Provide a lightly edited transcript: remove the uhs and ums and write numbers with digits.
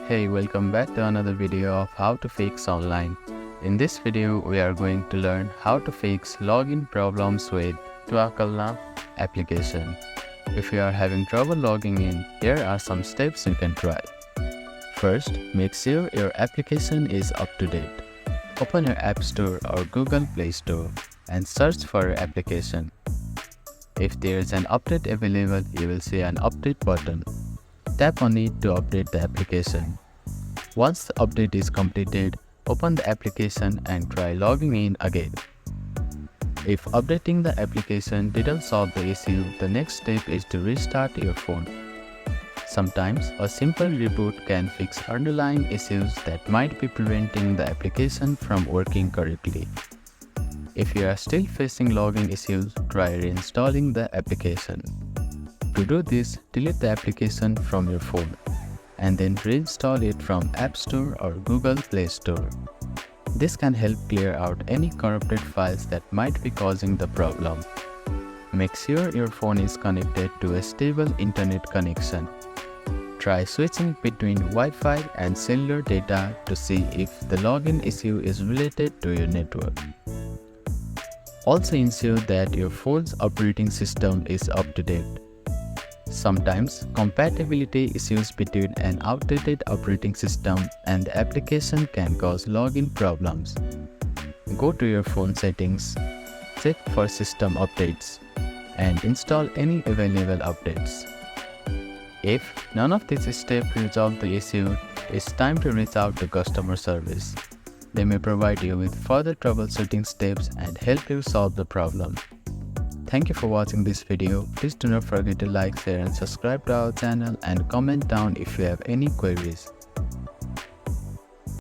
Hey, welcome back to another video of how to fix online. In this video, we are going to learn how to fix login problems with Tawakkalna application. If you are having trouble logging in, here are some steps you can try. First, make sure your application is up to date. Open your App Store or Google Play Store and search for your application. If there is an update available, you will see an update button. Tap on it to update the application. Once the update is completed, open the application and try logging in again. If updating the application didn't solve the issue, the next step is to restart your phone. Sometimes a simple reboot can fix underlying issues that might be preventing the application from working correctly. If you are still facing login issues, try reinstalling the application. To do this, delete the application from your phone and then reinstall it from App Store or Google Play Store. This can help clear out any corrupted files that might be causing the problem. Make sure your phone is connected to a stable internet connection. Try switching between Wi-Fi and cellular data to see if the login issue is related to your network. Also ensure that your phone's operating system is up to date. Sometimes, compatibility issues between an outdated operating system and the application can cause login problems. Go to your phone settings, check for system updates, and install any available updates. If none of these steps resolve the issue, it's time to reach out to customer service. They may provide you with further troubleshooting steps and help you solve the problem. Thank you for watching this video. Please do not forget to like, share and subscribe to our channel and comment down if you have any queries.